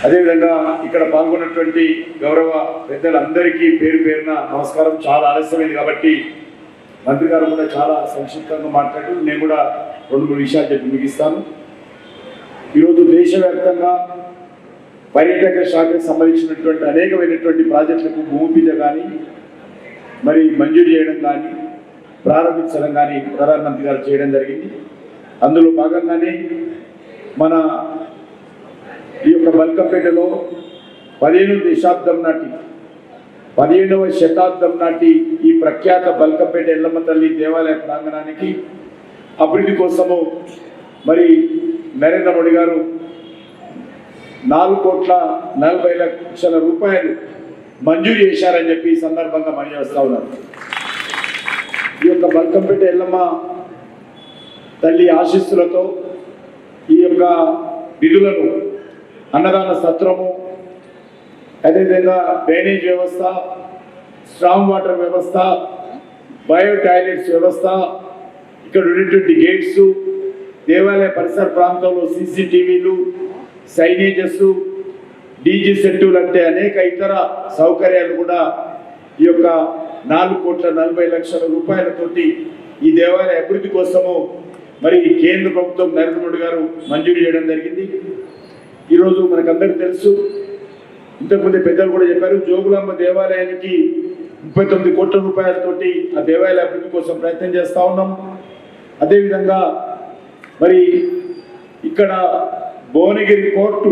అదేవిధంగా ఇక్కడ పాల్గొన్నటువంటి గౌరవ పెద్దలందరికీ పేరు పేరున నమస్కారం. చాలా ఆలస్యమైంది కాబట్టి మంత్రి గారు కూడా చాలా సంక్షిప్తంగా మాట్లాడారు. నేను కూడా 2-3 విషయాలు చెప్పి ముగిస్తాను. ఈరోజు దేశవ్యాప్తంగా పర్యాటక శాఖకు సంబంధించినటువంటి అనేకమైనటువంటి ప్రాజెక్టులకు భూమి పూజ కానీ మరి మంజూరు చేయడం కానీ ప్రారంభించడం కానీ ప్రధానమంత్రి గారు చేయడం జరిగింది. అందులో భాగంగానే మన ఈ యొక్క బల్కంపేటలో 17వ శతాబ్దం నాటి ఈ ప్రఖ్యాత బల్కంపేట ఎల్లమ్మ తల్లి దేవాలయ ప్రాంగణానికి అభివృద్ధి కోసము మరి నరేంద్ర మోడీ గారు 4,40,00,00,000 రూపాయలు మంజూరు చేశారని చెప్పి ఈ సందర్భంగా మనం చేస్తూ ఉన్నారు. ఈ యొక్క బల్కంపేట ఎల్లమ్మ తల్లి ఆశీస్సులతో ఈ యొక్క నిధులను అన్నదాన సత్రము, అదేవిధంగా డ్రైనేజ్ వ్యవస్థ, స్ట్రాంగ్ వాటర్ వ్యవస్థ, బయో టాయిలెట్స్ వ్యవస్థ, ఇక్కడ ఉన్నటువంటి గేట్స్, దేవాలయ పరిసర ప్రాంతంలో CCTVలు, సైనేజెస్, డీజీ సెట్టులు అంటే అనేక ఇతర సౌకర్యాలు కూడా ఈ యొక్క 4,40,00,000 రూపాయలతోటి ఈ దేవాలయ అభివృద్ధి కోసము మరి కేంద్ర ప్రభుత్వం నరేంద్ర మోడీ గారు మంజూరు చేయడం జరిగింది. ఈరోజు మనకందరికీ తెలుసు, ఇంతకుముందు పెద్దలు కూడా చెప్పారు, జోగులాంబ దేవాలయానికి 39 కోట్ల రూపాయలతోటి ఆ దేవాలయ అభివృద్ధి కోసం ప్రయత్నం చేస్తూ ఉన్నాం. అదేవిధంగా మరి ఇక్కడ భువనగిరి పోర్టు,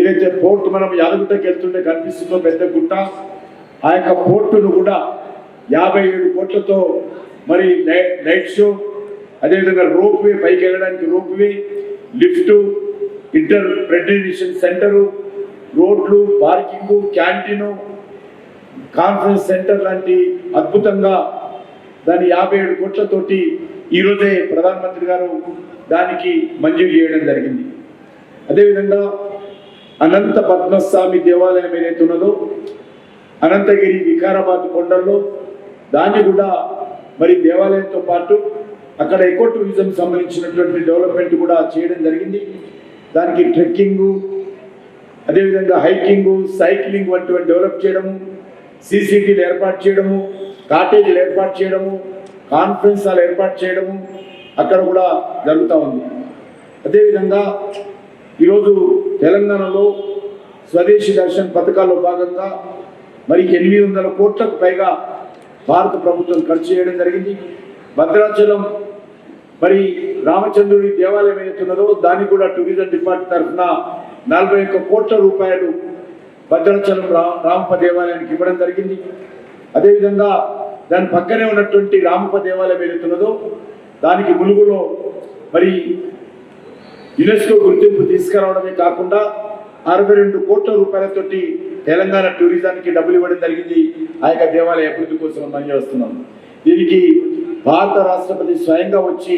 ఏదైతే పోర్టు మనం యాదగుట్టకి వెళ్తుంటే కనిపిస్తుందో పెద్ద గుట్ట, ఆ యొక్క పోర్టును కూడా 57 కోట్లతో మరి నైట్ షో, అదేవిధంగా రోప్ వే, పైకి వెళ్ళడానికి rope way, lift, interpretation centre, రోడ్లు, పార్కింగ్, క్యాంటీను, కాన్ఫరెన్స్ సెంటర్ లాంటి అద్భుతంగా దాని 57 కోట్లతోటి ఈరోజే ప్రధానమంత్రి గారు దానికి మంజూరు చేయడం జరిగింది. అదేవిధంగా అనంత పద్మస్వామి దేవాలయం ఏదైతే ఉన్నదో అనంతగిరి వికారాబాద్ కొండల్లో దాన్ని కూడా మరి దేవాలయంతో పాటు అక్కడ ఎకో టూరిజం సంబంధించినటువంటి డెవలప్మెంట్ కూడా చేయడం జరిగింది. దానికి ట్రెక్కింగు, అదేవిధంగా హైకింగు, సైక్లింగ్ వంటివి డెవలప్ చేయడము, CCTVలు ఏర్పాటు చేయడము, కాటేజీలు ఏర్పాటు చేయడము, కాన్ఫరెన్స్ హాల్ ఏర్పాటు చేయడము అక్కడ కూడా జరుగుతూ ఉంది. అదేవిధంగా ఈరోజు తెలంగాణలో స్వదేశీ దర్శన్ పథకాల్లో భాగంగా మరి 800 కోట్లకు పైగా భారత ప్రభుత్వం ఖర్చు చేయడం జరిగింది. భద్రాచలం మరి రామచంద్రుడి దేవాలయం ఏదైతున్నదో దానికి కూడా టూరిజం డిపార్ట్మెంట్ తరఫున 41 కోట్ల రూపాయలు భద్రాచలం రామప్ప దేవాలయానికి ఇవ్వడం జరిగింది. అదేవిధంగా దాని పక్కనే ఉన్నటువంటి రామప్ప దేవాలయం ఏదైతున్నదో దానికి ములుగులో మరి యునెస్కో గుర్తింపు తీసుకురావడమే కాకుండా 62 కోట్ల రూపాయలతోటి తెలంగాణ టూరిజానికి డబ్బులు ఇవ్వడం జరిగింది. ఆ యొక్క దేవాలయ అభివృద్ధి కోసం మనం చేస్తున్నాం. దీనికి భారత రాష్ట్రపతి స్వయంగా వచ్చి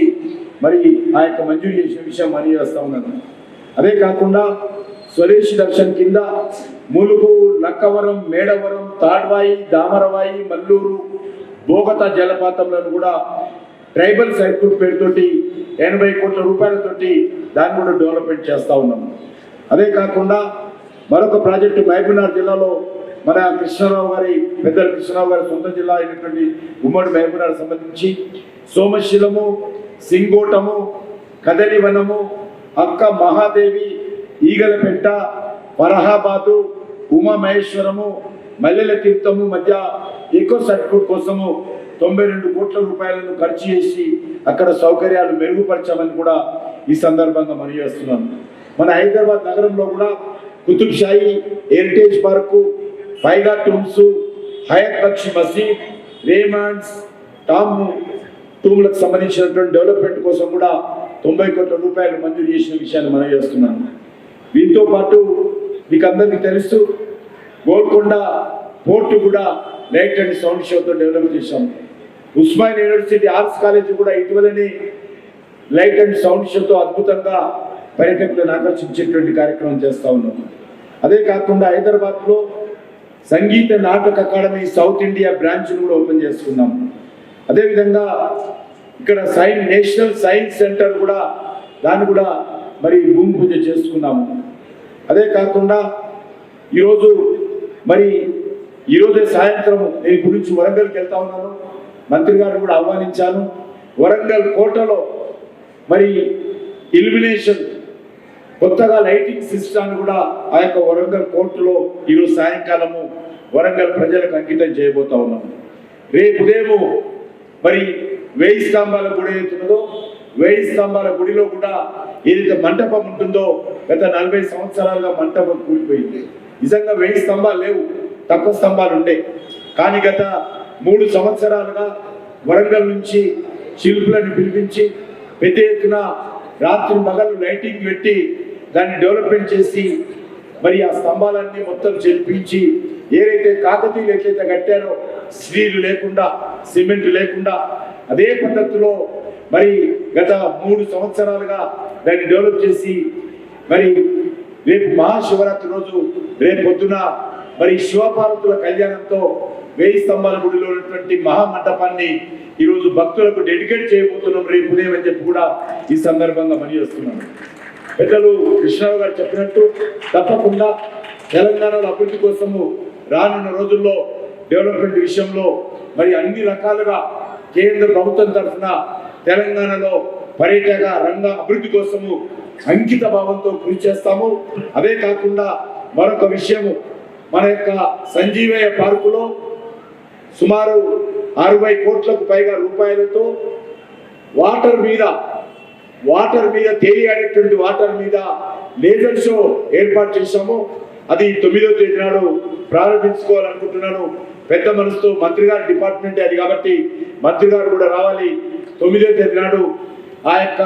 మరి ఆ యొక్క మంజూరు చేసిన విషయం మనం చేస్తూ ఉన్నాను. అదే కాకుండా స్వదేశీ దర్శన్ కింద ములుగు, లక్కవరం, మేడవరం, తాడ్వాయి, దామరవాయి, మల్లూరు, బోగతా జలపాతంలను కూడా ట్రైబల్ సర్క్యూట్ పేరుతోటి 80 కోట్ల రూపాయలతోటి దాన్ని కూడా డెవలప్మెంట్ చేస్తూ ఉన్నాము. అదే కాకుండా మరొక ప్రాజెక్టు మహబూబ్నగర్ జిల్లాలో మన కృష్ణారావు గారి పెద్దల కృష్ణారావు గారి సొంత జిల్లా అయినటువంటి ఉమ్మడి మహబూబ్నగర్ సంబంధించి సోమశిలము, సింగోటము, కదలివనము, అక్క మహాదేవి, ఈగలపెట్ట, ఫరహాబాదు, ఉమామహేశ్వరము, మల్లెల తీర్థము మధ్య ఎకో సర్క్యూట్ కోసము 92 కోట్ల రూపాయలను ఖర్చు చేసి అక్కడ సౌకర్యాలు మెరుగుపరచామని కూడా ఈ సందర్భంగా మనం చేస్తున్నాం. మన హైదరాబాద్ నగరంలో కూడా Qutub Shahi heritage park, Paigah tombs, Hayat Bakshi Masjid, Raymond's, టూమ్లకు సంబంధించినటువంటి డెవలప్మెంట్ కోసం కూడా 90 కోట్ల రూపాయలు మంజూరు చేసిన విషయాన్ని మనం చేస్తున్నాం. దీంతో పాటు మీకు అందరికీ తెలుసు, గోల్కొండ పోర్టు కూడా లైట్ అండ్ సౌండ్ షోతో డెవలప్ చేశాం. ఉస్మానియా యూనివర్సిటీ ఆర్ట్స్ కాలేజ్ కూడా ఇటీవలనే లైట్ అండ్ సౌండ్ షోతో అద్భుతంగా పర్యాటకులను ఆకర్షించేటువంటి కార్యక్రమం చేస్తూ ఉన్నాం. అదే కాకుండా హైదరాబాద్లో Sangeet Natak academy south India బ్రాంచ్ను కూడా ఓపెన్ చేసుకున్నాం. అదేవిధంగా ఇక్కడ నేషనల్ సైన్స్ సెంటర్ కూడా దాన్ని కూడా మరి భూమి పూజ చేసుకున్నాము. అదే కాకుండా ఈరోజు మరి ఈరోజే సాయంత్రం నేను గురించి వరంగల్కి వెళ్తా ఉన్నాను, మంత్రి గారిని కూడా ఆహ్వానించాను. వరంగల్ కోటలో మరి ఇల్యుమినేషన్ కొత్తగా లైటింగ్ సిస్టమ్ కూడా ఆ యొక్క వరంగల్ కోర్టులో ఈరోజు సాయంకాలము వరంగల్ ప్రజలకు అంకితం చేయబోతా ఉన్నాము. రేపు ఉదయము మరి 1000 స్తంభాల గుడి ఏదైతున్నదో 1000 స్తంభాల గుడిలో కూడా ఏదైతే మంటపం ఉంటుందో గత 40 సంవత్సరాలుగా మంటపం కూలిపోయింది. నిజంగా 1000 స్తంభాలు లేవు, తక్కువ స్తంభాలు ఉండే. కానీ గత 3 సంవత్సరాలుగా వరంగల్ నుంచి శిల్పులను పిలిపించి పెద్ద ఎత్తున రాత్రి పగలు లైటింగ్ పెట్టి దాన్ని డెవలప్మెంట్ చేసి మరి ఆ స్తంభాలన్నీ మొత్తం చెల్పించి ఏదైతే కాకతీయులు ఎట్లయితే కట్టారో స్టీల్ లేకుండా సిమెంట్ లేకుండా అదే పద్ధతిలో మరి గత 3 సంవత్సరాలుగా దాన్ని డెవలప్ చేసి మరి రేపు మహాశివరాత్రి రోజు రేపు పొద్దున మరి శివపార్వతుల కళ్యాణంతో 1000 స్తంభాల గుడిలో ఉన్నటువంటి మహామండపాన్ని ఈరోజు భక్తులకు డెడికేట్ చేయబోతున్నాం రేపు ఉదయం అని చెప్పి కూడా ఈ సందర్భంగా మనవిస్తున్నాను. పెద్దలు కృష్ణరావు గారు చెప్పినట్టు తప్పకుండా తెలంగాణలో అభివృద్ధి కోసము రానున్న రోజుల్లో డెవలప్మెంట్ విషయంలో మరి అన్ని రకాలుగా కేంద్ర ప్రభుత్వం తరఫున తెలంగాణలో పర్యాటక రంగ అభివృద్ధి కోసము అంకిత భావంతో కృషి చేస్తాము. అదే కాకుండా మరొక విషయము, మన యొక్క సంజీవయ్య పార్కులో సుమారు 60 కోట్లకు పైగా రూపాయలతో వాటర్ మీద తేలియాడేటువంటి వాటర్ మీద లేజర్ షో ఏర్పాటు చేశాము. అది 9వ తేదీ నాడు ప్రారంభించుకోవాలనుకుంటున్నాను. పెద్ద మనసుతో మంత్రి గారి డిపార్ట్మెంట్ అది కాబట్టి మంత్రి గారు కూడా రావాలి. 9వ తేదీ నాడు ఆ యొక్క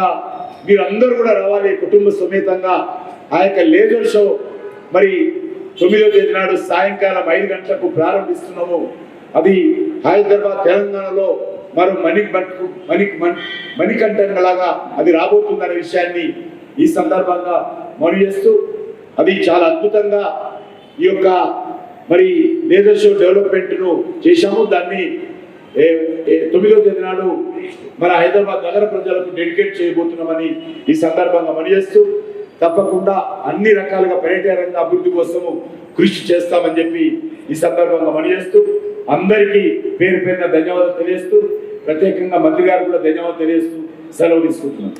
మీరందరూ కూడా రావాలి కుటుంబ సమేతంగా. ఆ యొక్క లేజర్ షో మరి 9వ తేదీ నాడు సాయంకాలం 5 గంటలకు ప్రారంభిస్తున్నాము. అది హైదరాబాద్ తెలంగాణలో మరో మణికంఠంలాగా అది రాబోతుందనే విషయాన్ని ఈ సందర్భంగా మనవి చేస్తూ, అది చాలా అద్భుతంగా ఈ యొక్క మరి లేజర్ షో డెవలప్మెంట్ను చేశాము. దాన్ని 9వ తేదీ నాడు మన హైదరాబాద్ నగర ప్రజలకు డెడికేట్ చేయబోతున్నామని ఈ సందర్భంగా మనవి చేస్తూ, తప్పకుండా అన్ని రకాలుగా పర్యాటక రంగ అభివృద్ధి కోసము కృషి చేస్తామని చెప్పి ఈ సందర్భంగా మనవి చేస్తూ, అందరికీ పేరు పేరున ధన్యవాదాలు తెలియజేస్తూ, ప్రత్యేకంగా మంత్రి గారు కూడా ధన్యవాదాలు తెలియజేస్తూ సెలవు తీసుకుంటున్నాను.